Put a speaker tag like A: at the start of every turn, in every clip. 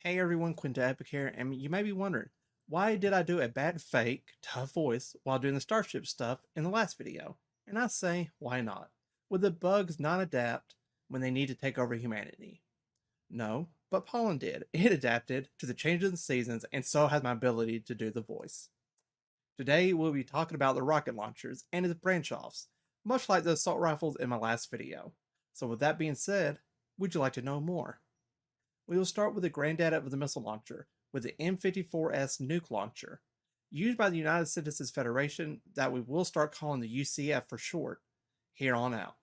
A: Hey everyone, Quinta Epic here, and you may be wondering, why did I do a bad fake, tough voice while doing the Starship stuff in the last video? And I say, why not? Would the bugs not adapt when they need to take over humanity? No, but Pollen did. It adapted to the changes in seasons, and so has my ability to do the voice. Today we'll be talking about the rocket launchers and its branch-offs, much like the assault rifles in my last video. So with that being said, would you like to know more? We will start with the granddad of the missile launcher, with the M54S nuke launcher, used by the United Citizens Federation that we will start calling the UCF for short here on out,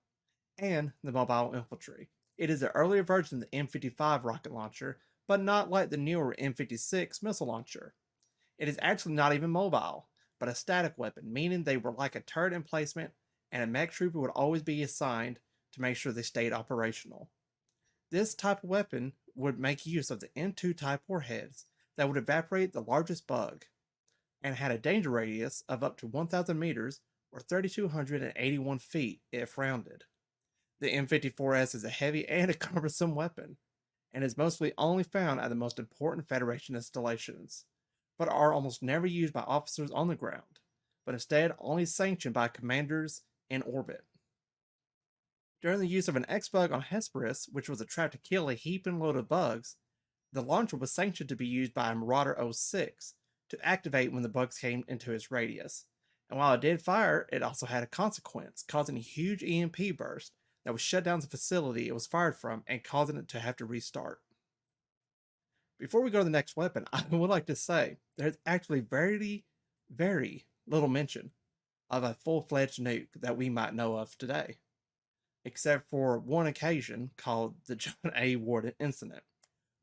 A: and the mobile infantry. It is an earlier version of the M55 rocket launcher, but not like the newer M56 missile launcher. It is actually not even mobile, but a static weapon, meaning they were like a turret emplacement, and a mech trooper would always be assigned to make sure they stayed operational. This type of weapon would make use of the M2 type warheads that would evaporate the largest bug, and had a danger radius of up to 1,000 meters or 3,281 feet if rounded. The M54S is a heavy and a cumbersome weapon, and is mostly only found at the most important Federation installations, but are almost never used by officers on the ground, but instead only sanctioned by commanders in orbit. During the use of an X-Bug on Hesperus, which was a trap to kill a heaping load of bugs, the launcher was sanctioned to be used by Marauder 06 to activate when the bugs came into its radius. And while it did fire, it also had a consequence, causing a huge EMP burst that would shut down the facility it was fired from and causing it to have to restart. Before we go to the next weapon, I would like to say there's actually very little mention of a full-fledged nuke that we might know of today, except for one occasion called the John A. Warden incident,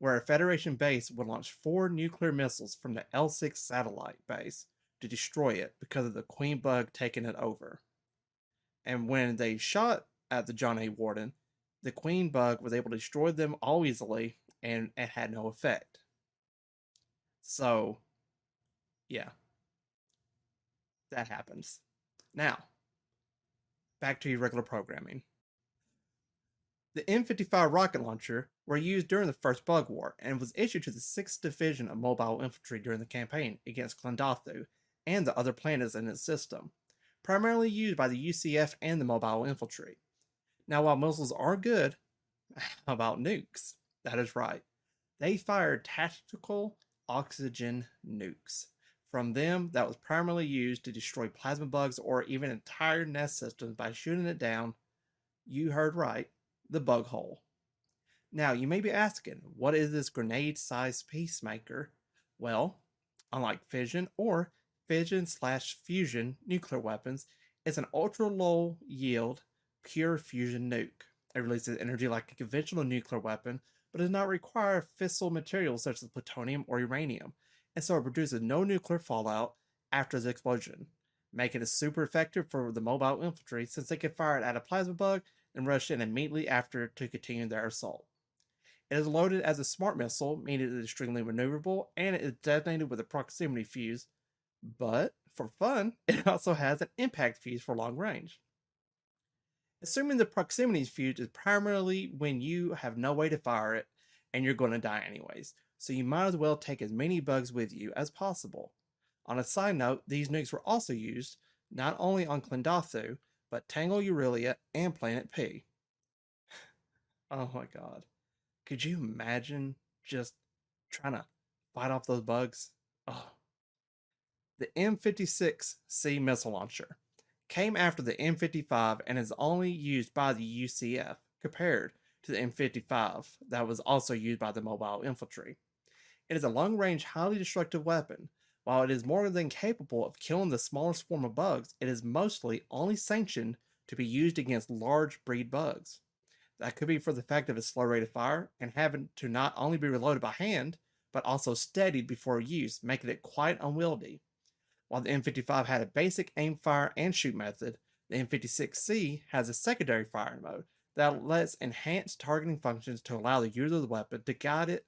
A: where a Federation base would launch 4 nuclear missiles from the L6 satellite base to destroy it because of the Queen Bug taking it over. And when they shot at the John A. Warden, the Queen Bug was able to destroy them all easily, and it had no effect. So, yeah, that happens. Now, back to your regular programming. The M55 rocket launcher were used during the First Bug War and was issued to the 6th Division of Mobile Infantry during the campaign against Klendathu and the other planets in its system, primarily used by the UCF and the Mobile Infantry. Now, while missiles are good, how about nukes? That is right. They fired tactical oxygen nukes. From them, that was primarily used to destroy plasma bugs or even entire nest systems by shooting it down. You heard right, the bug hole. Now, you may be asking, what is this grenade-sized peacemaker? Well, unlike fission or fission/fusion nuclear weapons, it's an ultra-low yield, pure fusion nuke. It releases energy like a conventional nuclear weapon, but does not require fissile materials such as plutonium or uranium, and so it produces no nuclear fallout after the explosion, making it super effective for the mobile infantry since they can fire it at a plasma bug and rush in immediately after to continue their assault. It is loaded as a smart missile, meaning it is extremely maneuverable, and it is detonated with a proximity fuse, but for fun, it also has an impact fuse for long range. Assuming the proximity fuse is primarily when you have no way to fire it and you're going to die anyways, so you might as well take as many bugs with you as possible. On a side note, these nukes were also used not only on Klendathu, but Tangle Aurelia and Planet P. Oh my god. Could you imagine just trying to fight off those bugs? Oh. The M56C missile launcher came after the M55 and is only used by the UCF compared to the M55 that was also used by the mobile infantry. It is a long-range, highly destructive weapon. While it is more than capable of killing the smallest swarm of bugs, it is mostly only sanctioned to be used against large breed bugs. That could be for the fact of its slow rate of fire and having to not only be reloaded by hand, but also steadied before use, making it quite unwieldy. While the M55 had a basic aim, fire, and shoot method, the M56C has a secondary firing mode that lets enhance targeting functions to allow the user of the weapon to guide it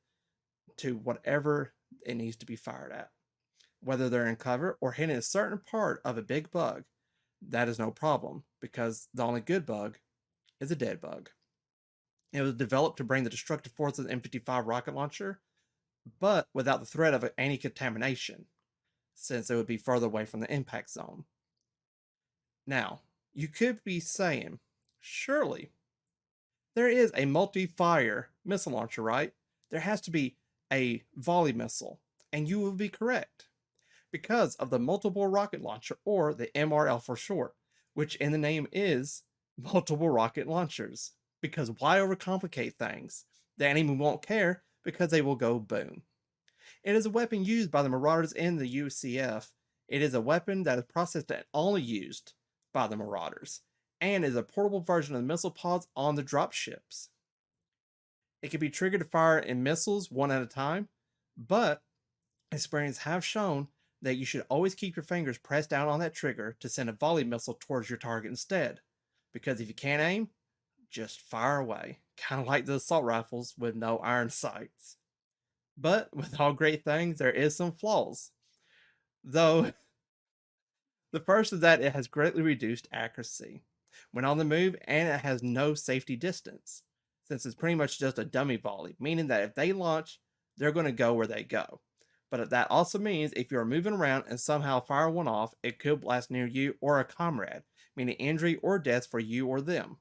A: to whatever it needs to be fired at. Whether they're in cover or hitting a certain part of a big bug, that is no problem, because the only good bug is a dead bug. It was developed to bring the destructive force of the M55 rocket launcher but without the threat of any contamination, since it would be further away from the impact zone. Now, you could be saying, surely there is a multi-fire missile launcher, right? There has to be a volley missile, and you will be correct because of the multiple rocket launcher, or the MRL for short, which in the name is multiple rocket launchers. Because why overcomplicate things? The enemy won't care because they will go boom. It is a weapon used by the Marauders in the UCF. It is a weapon that is processed and only used by the Marauders, and is a portable version of the missile pods on the drop ships. It can be triggered to fire in missiles one at a time, but experience have shown that you should always keep your fingers pressed down on that trigger to send a volley missile towards your target instead. Because if you can't aim, just fire away. Kind of like the assault rifles with no iron sights. But with all great things, there is some flaws. Though, the first is that it has greatly reduced accuracy when on the move, and it has no safety distance, since it's pretty much just a dummy volley, meaning that if they launch, they're going to go where they go. But that also means if you're moving around and somehow fire one off, it could blast near you or a comrade, meaning injury or death for you or them.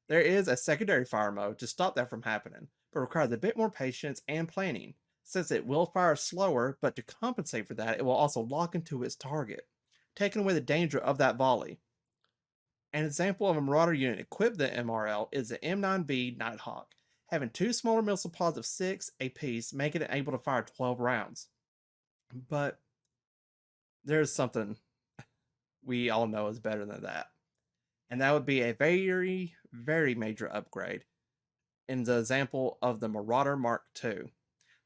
A: There is a secondary fire mode to stop that from happening, but requires a bit more patience and planning, since it will fire slower, but to compensate for that, it will also lock into its target, taking away the danger of that volley. An example of a Marauder unit equipped with the MRL is the M9B Nighthawk, having two smaller missile pods of 6 apiece, making it able to fire 12 rounds. But there's something we all know is better than that, and that would be a very, very major upgrade in the example of the Marauder Mark II,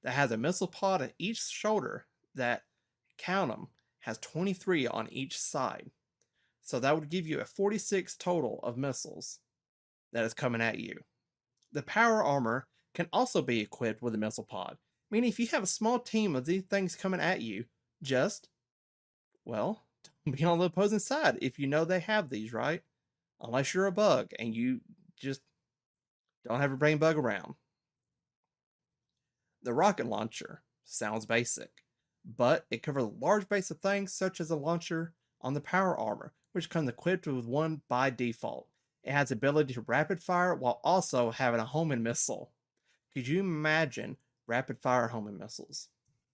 A: that has a missile pod at each shoulder that, count them, has 23 on each side. So that would give you a 46 total of missiles that is coming at you. The power armor can also be equipped with a missile pod, meaning if you have a small team of these things coming at you, just, well, be on the opposing side if you know they have these, right? Unless you're a bug and you just don't have a brain bug around. The rocket launcher sounds basic, but it covers a large base of things such as a launcher on the power armor, which comes equipped with one by default. It has the ability to rapid fire while also having a homing missile. Could you imagine rapid fire homing missiles?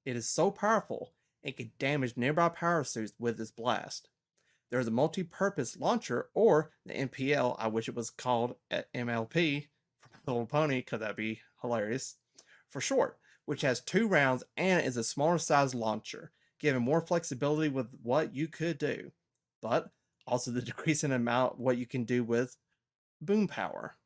A: It is so powerful it can damage nearby power suits with its blast. There is a multi-purpose launcher, or the MPL, I wish it was called MLP for My Little Pony because that'd be hilarious, for short, which has 2 rounds and is a smaller size launcher, giving more flexibility with what you could do, but also the decreasing amount what you can do with boom power.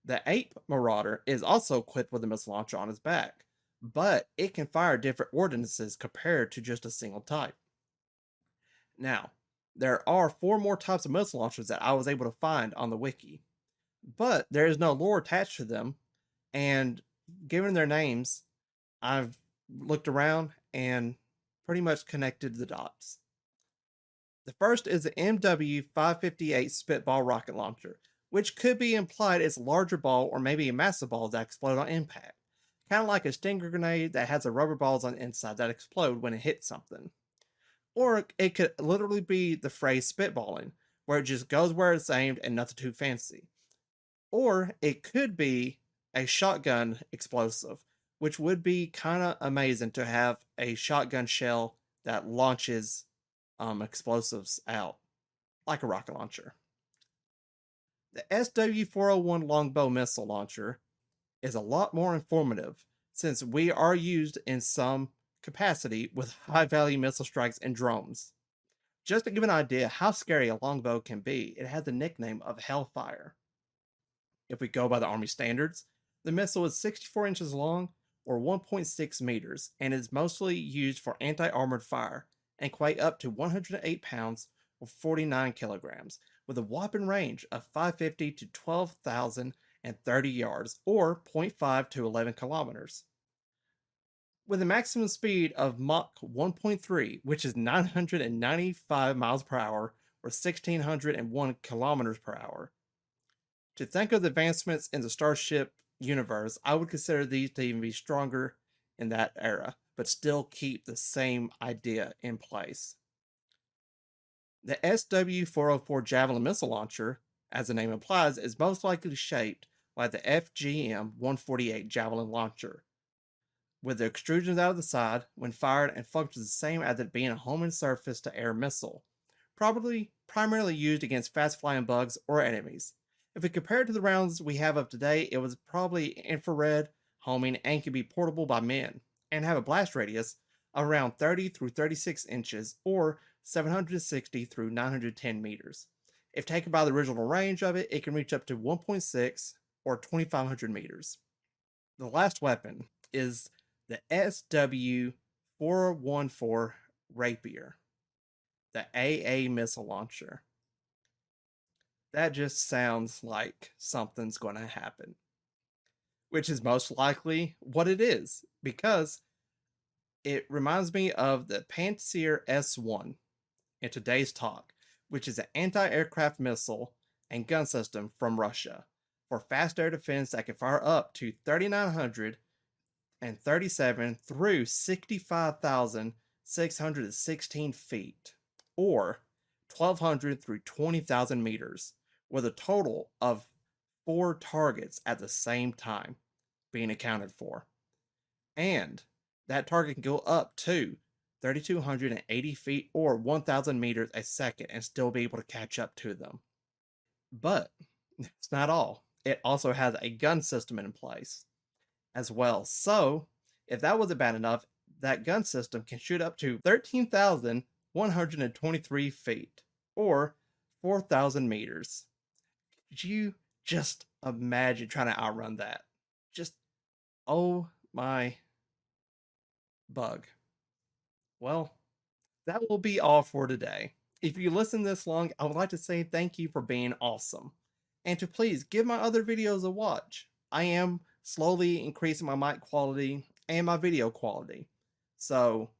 A: The Ape Marauder is also equipped with a missile launcher on its back, but it can fire different ordinances compared to just a single type. Now, there are 4 more types of missile launchers that I was able to find on the wiki, but there is no lore attached to them, and given their names, I've looked around and pretty much connected the dots. The first is the MW-558 Spitball rocket launcher, which could be implied as a larger ball or maybe a massive ball that explode on impact, kind of like a stinger grenade that has the rubber balls on the inside that explode when it hits something. Or it could literally be the phrase spitballing, where it just goes where it's aimed and nothing too fancy. Or it could be a shotgun explosive, which would be kind of amazing to have a shotgun shell that launches explosives out, like a rocket launcher. The SW-401 longbow missile launcher is a lot more informative, since we are used in some capacity with high-value missile strikes and drones. Just to give an idea how scary a longbow can be, it has the nickname of Hellfire. If we go by the Army standards, the missile is 64 inches long or 1.6 meters and is mostly used for anti-armored fire and can weigh up to 108 pounds or 49 kilograms with a whopping range of 550 to 12,030 yards or 0.5 to 11 kilometers. With a maximum speed of Mach 1.3, which is 995 miles per hour or 1,601 kilometers per hour. To think of the advancements in the Starship universe, I would consider these to even be stronger in that era, but still keep the same idea in place. The SW-404 Javelin missile launcher, as the name implies, is most likely shaped like the FGM-148 Javelin launcher, with the extrusions out of the side when fired and functions the same as it being a homing surface-to-air missile, probably primarily used against fast-flying bugs or enemies. If we compare it to the rounds we have of today, it was probably infrared, homing, and could be portable by men, and have a blast radius of around 30 through 36 inches or 760 through 910 meters. If taken by the original range of it, it can reach up to 1.6 or 2,500 meters. The last weapon is the SW-414 Rapier, the AA missile launcher. That just sounds like something's going to happen, which is most likely what it is, because it reminds me of the Pantsir S1 in today's talk, which is an anti-aircraft missile and gun system from Russia for fast air defense that can fire up to 3,937 through 65,616 feet, or 1,200 through 20,000 meters, with a total of 4 targets at the same time being accounted for. And that target can go up to 3,280 feet or 1,000 meters a second and still be able to catch up to them. But it's not all. It also has a gun system in place as well. So, if that wasn't bad enough, that gun system can shoot up to 13,123 feet or 4,000 meters. Could you just imagine trying to outrun that? Just, oh my bug. Well, that will be all for today. If you listened this long, I would like to say thank you for being awesome. And to please give my other videos a watch. I am slowly increasing my mic quality and my video quality. So,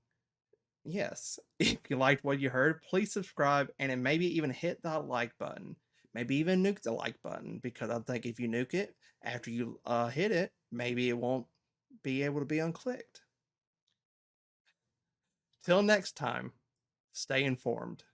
A: yes, if you liked what you heard, please subscribe and maybe even hit that like button. Maybe even nuke the like button, because I think if you nuke it after you hit it, maybe it won't be able to be unclicked. Till next time, stay informed.